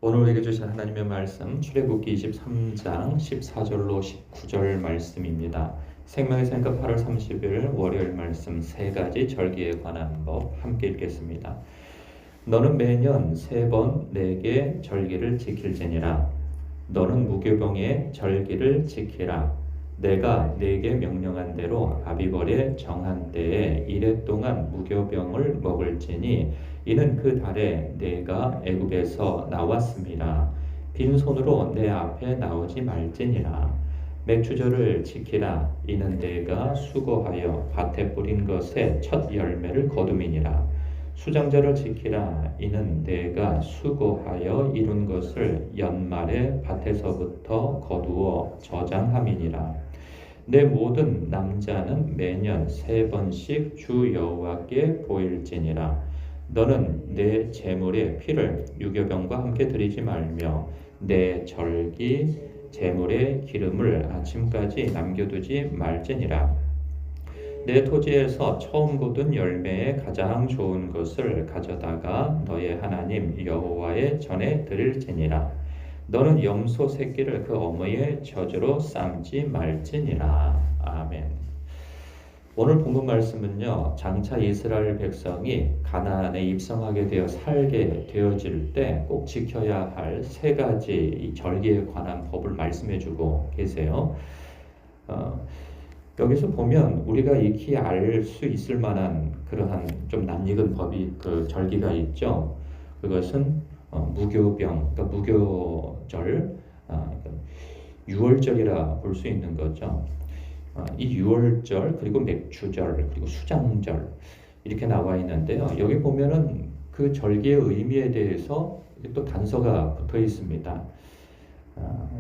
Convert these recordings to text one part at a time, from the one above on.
오늘 우리에게 주신 하나님의 말씀 출애굽기 23장 14절로 19절 말씀입니다. 생명의 생각 8월 30일 월요일 말씀 세 가지 절기에 관한 법 함께 읽겠습니다. 너는 매년 3번 내게 절기를 지킬지니라. 너는 무교병의 절기를 지키라. 내가 네게 명령한 대로 아비벌의 정한 때에 이래 동안 무교병을 먹을지니 이는 그 달에 내가 애굽에서 나왔습니다. 빈손으로 내 앞에 나오지 말지니라. 맥추절을 지키라. 이는 내가 수고하여 밭에 뿌린 것의 첫 열매를 거둠이니라. 수장절을 지키라. 이는 내가 수고하여 이룬 것을 연말에 밭에서부터 거두어 저장함이니라. 내 모든 남자는 매년 3번씩 주 여호와께 보일지니라. 너는 내 제물의 피를 유교병과 함께 드리지 말며 내 절기 제물의 기름을 아침까지 남겨두지 말지니라. 내 토지에서 처음 거둔 열매의 가장 좋은 것을 가져다가 너의 하나님 여호와의 전에 드릴지니라. 너는 염소 새끼를 그 어머니의 젖으로 삶지 말지니라. 아멘. 오늘 본문 말씀은요, 장차 이스라엘 백성이 가나안에 입성하게 되어 살게 되어질 때 꼭 지켜야 할 3가지 절기에 관한 법을 말씀해주고 계세요. 여기서 보면 우리가 익히 알 수 있을 만한 그러한 좀 낯익은 법이 절기가 있죠. 그것은 무교병, 그러니까 무교절, 그러니까 유월절이라 볼 수 있는 거죠. 이 유월절, 그리고 맥추절, 그리고 수장절 이렇게 나와 있는데요. 여기 보면은 그 절기의 의미에 대해서 또 단서가 붙어 있습니다.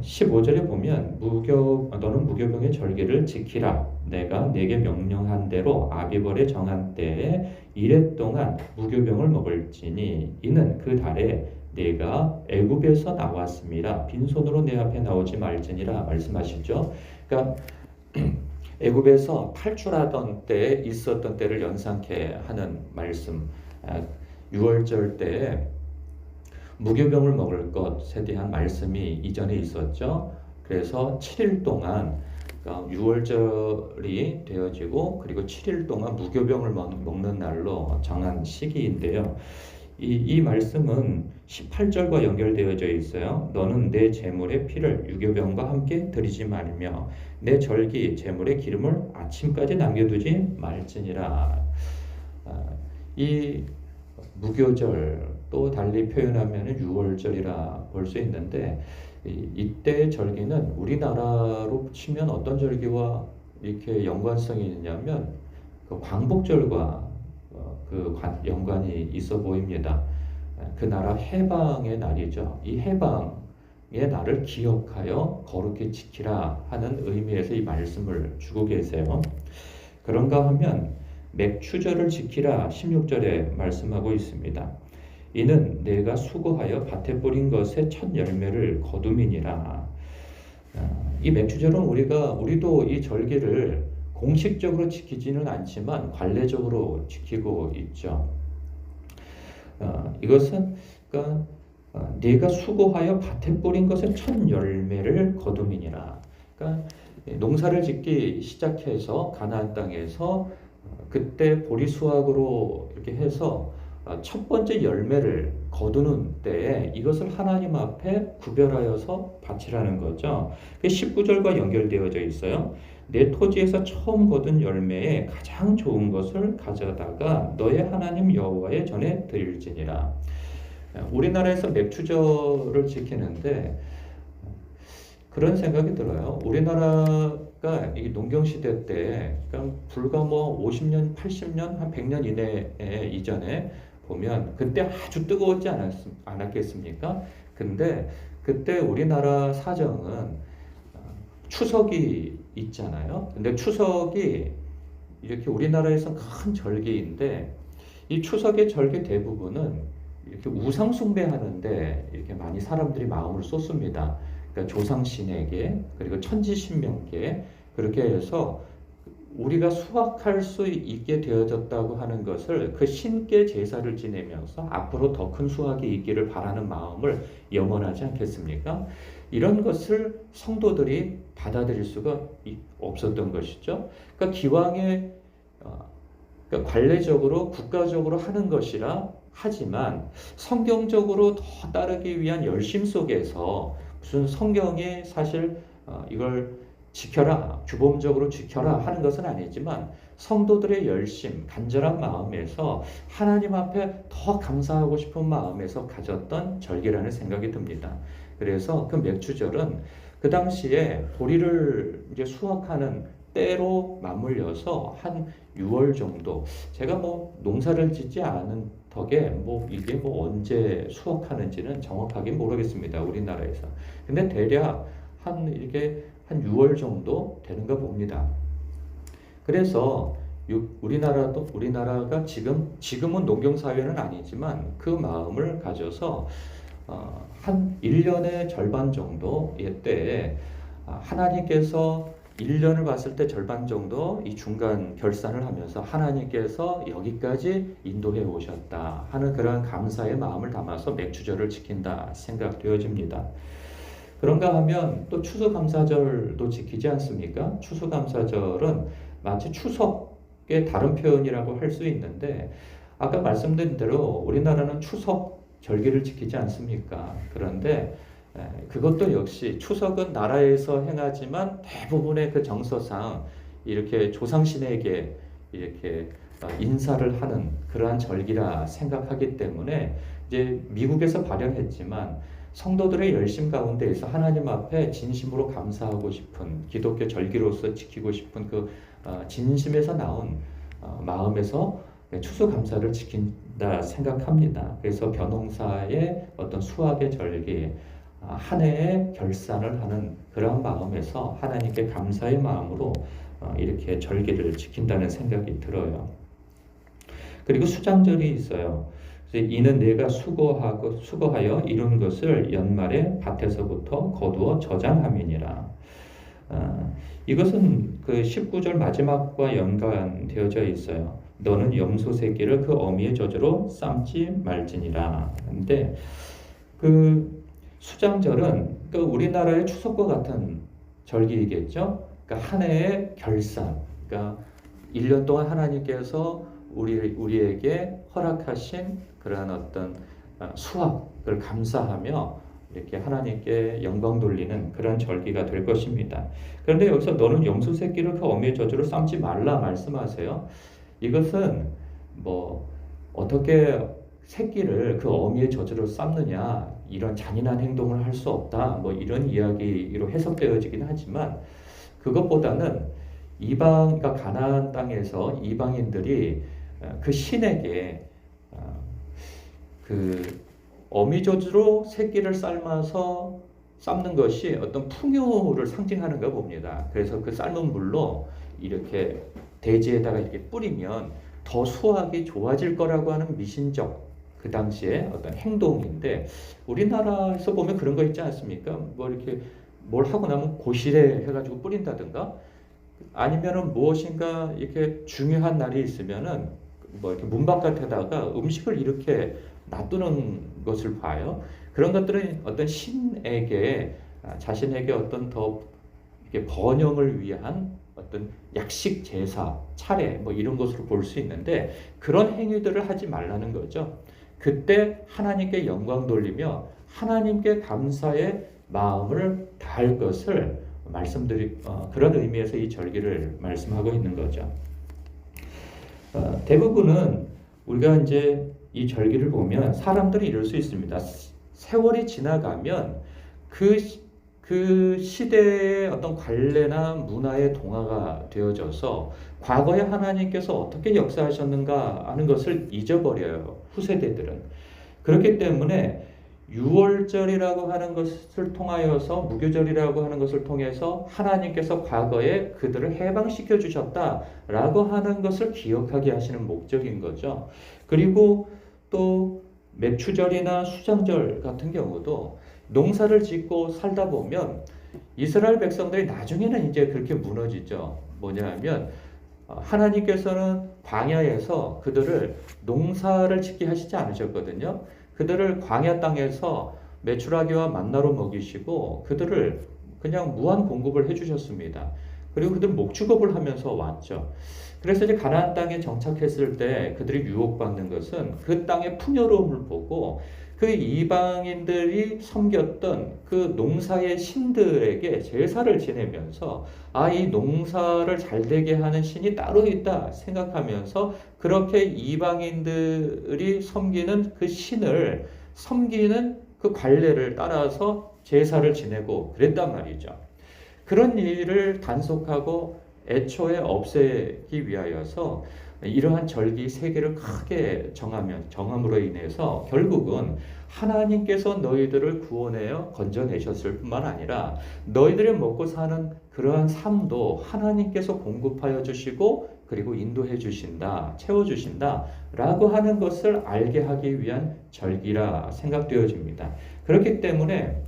15절에 보면 너는 무교병의 절기를 지키라. 내가 네게 명령한 대로 아비벌의 정한 때에 이래 동안 무교병을 먹을지니 이는 그 달에 내가 애굽에서 나왔습니다. 빈손으로 내 앞에 나오지 말지니라 말씀하시죠. 그러니까 애굽에서 탈출하던 때에 있었던 때를 연상케 하는 말씀. 6월절 때에 무교병을 먹을 것에 대한 말씀이 이전에 있었죠. 그래서 7일 동안 6월절이 되어지고 그리고 7일 동안 무교병을 먹는 날로 정한 시기인데요. 이 말씀은 18절과 연결되어져 있어요. 너는 내 제물의 피를 유교병과 함께 드리지 말며 내 절기 제물의 기름을 아침까지 남겨두지 말지니라. 이 무교절 또 달리 표현하면 6월절이라 볼 수 있는데 이때의 절기는 우리나라로 치면 어떤 절기와 이렇게 연관성이 있냐면 그 광복절과 연관이 있어 보입니다. 그 나라 해방의 날이죠. 이 해방의 날을 기억하여 거룩히 지키라 하는 의미에서 이 말씀을 주고 계세요. 그런가 하면 맥추절을 지키라 16절에 말씀하고 있습니다. 이는 내가 수고하여 밭에 뿌린 것의 첫 열매를 거둠이니라. 이 맥추절은 우리도 이 절기를 공식적으로 지키지는 않지만 관례적으로 지키고 있죠. 이것은 그러니까 네가 수고하여 밭에 뿌린 것의 첫 열매를 거둠이니라. 그러니까 농사를 짓기 시작해서 가나안 땅에서 그때 보리 수확으로 이렇게 해서 첫 번째 열매를 거두는 때에 이것을 하나님 앞에 구별하여서 바치라는 거죠. 그게 19절과 연결되어져 있어요. 내 토지에서 처음 거둔 열매에 가장 좋은 것을 가져다가 너의 하나님 여호와의 전에 드릴지니라. 우리나라에서 맥추절을 지키는데 그런 생각이 들어요. 우리나라가 이 농경시대 때, 그러니까 불과 50년, 80년, 한 100년 이전에 보면 그때 아주 뜨거웠지 않았겠습니까? 근데 그때 우리나라 사정은 추석이 있잖아요. 근데 추석이 이렇게 우리나라에서 큰 절기인데 이 추석의 절기 대부분은 이렇게 우상 숭배하는데 이렇게 많이 사람들이 마음을 쏟습니다. 그러니까 조상신에게 그리고 천지신명께 그렇게 해서 우리가 수확할 수 있게 되어졌다고 하는 것을 그 신께 제사를 지내면서 앞으로 더 큰 수확이 있기를 바라는 마음을 염원하지 않겠습니까? 이런 것을 성도들이 받아들일 수가 없었던 것이죠. 그러니까 기왕에 그러니까 관례적으로 국가적으로 하는 것이라 하지만 성경적으로 더 따르기 위한 열심 속에서 무슨 성경이 사실 이걸 지켜라, 규범적으로 지켜라 하는 것은 아니지만 성도들의 열심, 간절한 마음에서 하나님 앞에 더 감사하고 싶은 마음에서 가졌던 절기라는 생각이 듭니다. 그래서 그 맥주절은 그 당시에 보리를 이제 수확하는 때로 맞물려서 한 6월 정도, 제가 뭐 농사를 짓지 않은 덕에 뭐 이게 뭐 언제 수확하는지는 정확하게 모르겠습니다. 우리나라에서. 근데 대략 이게 한 6월 정도 되는가 봅니다. 그래서 우리나라가 지금은 농경사회는 아니지만 그 마음을 가져서 한 1년의 절반 정도의 때에 하나님께서 1년을 봤을 때 절반 정도 이 중간 결산을 하면서 하나님께서 여기까지 인도해 오셨다 하는 그러한 감사의 마음을 담아서 맥주절을 지킨다 생각되어집니다. 그런가 하면 또 추수감사절도 지키지 않습니까? 추수감사절은 마치 추석의 다른 표현이라고 할 수 있는데 아까 말씀드린 대로 우리나라는 추석 절기를 지키지 않습니까? 그런데 그것도 역시 추석은 나라에서 행하지만 대부분의 그 정서상 이렇게 조상신에게 이렇게 인사를 하는 그러한 절기라 생각하기 때문에 이제 미국에서 발현했지만 성도들의 열심 가운데에서 하나님 앞에 진심으로 감사하고 싶은 기독교 절기로서 지키고 싶은 그 진심에서 나온 마음에서 추수감사를 지킨다 생각합니다. 그래서 벼농사의 어떤 수확의 절기, 한 해의 결산을 하는 그런 마음에서 하나님께 감사의 마음으로 이렇게 절기를 지킨다는 생각이 들어요. 그리고 수장절이 있어요. 이는 내가 수고하여 이룬 것을 연말에 밭에서부터 거두어 저장함이니라. 이것은 그 19절 마지막과 연관되어져 있어요. 너는 염소 새끼를 그 어미의 젖으로 삶지 말지니라. 근데 그 수장절은 그 우리나라의 추석과 같은 절기이겠죠. 그러니까 한 해의 결산. 그러니까 1년 동안 하나님께서 우리에게 허락하신 그러한 어떤 수확을 감사하며 이렇게 하나님께 영광 돌리는 그런 절기가 될 것입니다. 그런데 여기서 너는 염소 새끼를 그 어미의 젖으로 삶지 말라 말씀하세요. 이것은 뭐 어떻게 새끼를 그 어미의 젖으로 삶느냐, 이런 잔인한 행동을 할 수 없다, 뭐 이런 이야기로 해석되어지긴 하지만 그것보다는 그러니까 가나안 땅에서 이방인들이 그 신에게 그 어미젖으로 새끼를 삶는 것이 어떤 풍요를 상징하는가 봅니다. 그래서 그 삶은 물로 이렇게 대지에다가 이렇게 뿌리면 더 수확이 좋아질 거라고 하는 미신적 그 당시에 어떤 행동인데, 우리나라에서 보면 그런 거 있지 않습니까? 뭐 이렇게 뭘 하고 나면 고시래 해가지고 뿌린다든가, 아니면은 무엇인가 이렇게 중요한 날이 있으면은 뭐 이렇게 문바깥에다가 음식을 이렇게 놔두는 것을 봐요. 그런 것들은 어떤 신에게 자신에게 어떤 더 이렇게 번영을 위한 어떤 약식 제사, 차례 뭐 이런 것으로 볼 수 있는데, 그런 행위들을 하지 말라는 거죠. 그때 하나님께 영광 돌리며 하나님께 감사의 마음을 다할 것을 그런 의미에서 이 절기를 말씀하고 있는 거죠. 대부분은 우리가 이제 이 절기를 보면 사람들이 이럴 수 있습니다. 세월이 지나가면 그 시대의 어떤 관례나 문화의 동화가 되어져서 과거에 하나님께서 어떻게 역사하셨는가 하는 것을 잊어버려요. 후세대들은. 그렇기 때문에 유월절이라고 하는 것을 통하여서, 무교절이라고 하는 것을 통해서 하나님께서 과거에 그들을 해방시켜 주셨다라고 하는 것을 기억하게 하시는 목적인 거죠. 그리고 또 맥추절이나 수장절 같은 경우도 농사를 짓고 살다 보면 이스라엘 백성들이 나중에는 이제 그렇게 무너지죠. 뭐냐면 하나님께서는 광야에서 그들을 농사를 짓게 하시지 않으셨거든요. 그들을 광야 땅에서 메추라기와 만나로 먹이시고 그들을 그냥 무한 공급을 해주셨습니다. 그리고 그들 목축업을 하면서 왔죠. 그래서 이제 가나안 땅에 정착했을 때 그들이 유혹받는 것은 그 땅의 풍요로움을 보고 그 이방인들이 섬겼던 그 농사의 신들에게 제사를 지내면서 이 농사를 잘 되게 하는 신이 따로 있다 생각하면서 그렇게 이방인들이 섬기는 그 신을 섬기는 그 관례를 따라서 제사를 지내고 그랬단 말이죠. 그런 일을 단속하고 애초에 없애기 위하여서 이러한 절기 세 개를 크게 정함으로 인해서 결국은 하나님께서 너희들을 구원하여 건져내셨을 뿐만 아니라 너희들이 먹고 사는 그러한 삶도 하나님께서 공급하여 주시고 그리고 인도해 주신다, 채워 주신다 라고 하는 것을 알게 하기 위한 절기라 생각되어집니다. 그렇기 때문에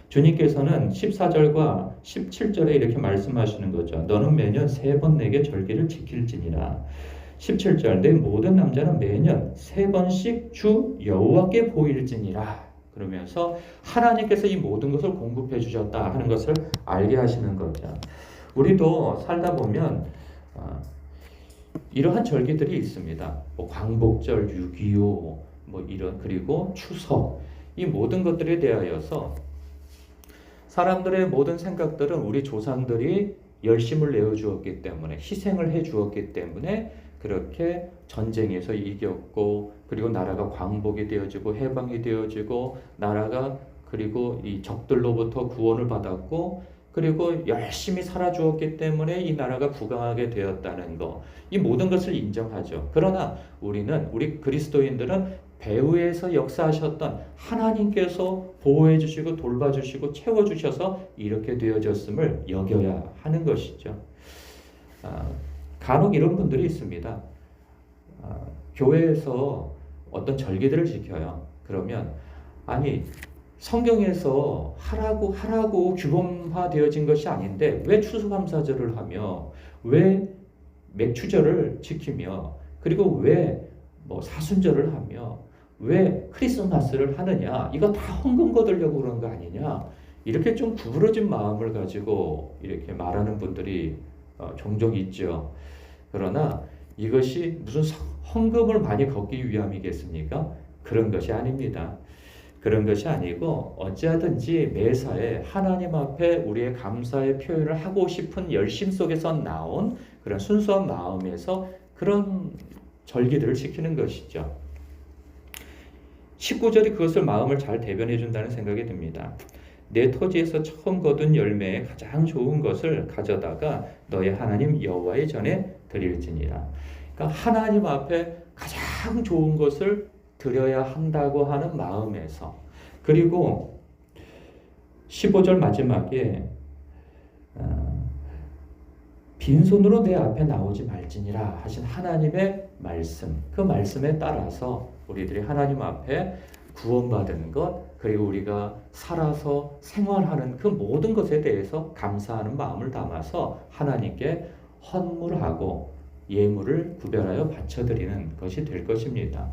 주님께서는 14절과 17절에 이렇게 말씀하시는 거죠. 너는 매년 3번 내게 절기를 지킬지니라. 17절 내 모든 남자는 매년 3번씩 주 여호와께 보일지니라. 그러면서 하나님께서 이 모든 것을 공급해 주셨다 하는 것을 알게 하시는 거죠. 우리도 살다 보면 이러한 절기들이 있습니다. 광복절, 6.25 이런 그리고 추석 이 모든 것들에 대하여서 사람들의 모든 생각들은 우리 조상들이 열심을 내어주었기 때문에 희생을 해주었기 때문에 그렇게 전쟁에서 이겼고 그리고 나라가 광복이 되어지고 해방이 되어지고 나라가 그리고 이 적들로부터 구원을 받았고 그리고 열심히 살아주었기 때문에 이 나라가 부강하게 되었다는 거 이 모든 것을 인정하죠. 그러나 우리 그리스도인들은 배후에서 역사하셨던 하나님께서 보호해 주시고 돌봐 주시고 채워 주셔서 이렇게 되어졌음을 여겨야 하는 것이죠. 간혹 이런 분들이 있습니다. 교회에서 어떤 절기들을 지켜요. 그러면 아니 성경에서 하라고 규범화되어진 것이 아닌데 왜 추수감사절을 하며 왜 맥추절을 지키며 그리고 왜 사순절을 하며 왜 크리스마스를 하느냐 이거 다 헌금 거두려고 그런 거 아니냐 이렇게 좀 구부러진 마음을 가지고 이렇게 말하는 분들이 종종 있죠. 그러나 이것이 무슨 헌금을 많이 걷기 위함이겠습니까? 그런 것이 아닙니다. 그런 것이 아니고 어찌하든지 매사에 하나님 앞에 우리의 감사의 표현을 하고 싶은 열심 속에서 나온 그런 순수한 마음에서 그런 절기들을 지키는 것이죠. 19절이 그것을 마음을 잘 대변해 준다는 생각이 듭니다. 내 토지에서 처음 거둔 열매에 가장 좋은 것을 가져다가 너의 하나님 여호와의 전에 드릴지니라. 그러니까 하나님 앞에 가장 좋은 것을 드려야 한다고 하는 마음에서 그리고 15절 마지막에 빈손으로 내 앞에 나오지 말지니라 하신 하나님의 말씀 그 말씀에 따라서 우리들이 하나님 앞에 구원받은 것 그리고 우리가 살아서 생활하는 그 모든 것에 대해서 감사하는 마음을 담아서 하나님께 헌물하고 예물을 구별하여 바쳐드리는 것이 될 것입니다.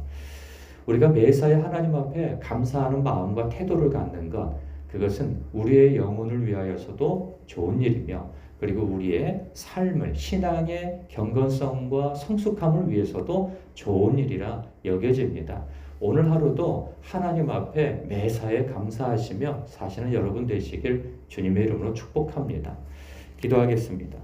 우리가 매사에 하나님 앞에 감사하는 마음과 태도를 갖는 것 그것은 우리의 영혼을 위하여서도 좋은 일이며 그리고 우리의 삶을 신앙의 경건성과 성숙함을 위해서도 좋은 일이라 여겨집니다. 오늘 하루도 하나님 앞에 매사에 감사하시며 사시는 여러분 되시길 주님의 이름으로 축복합니다. 기도하겠습니다.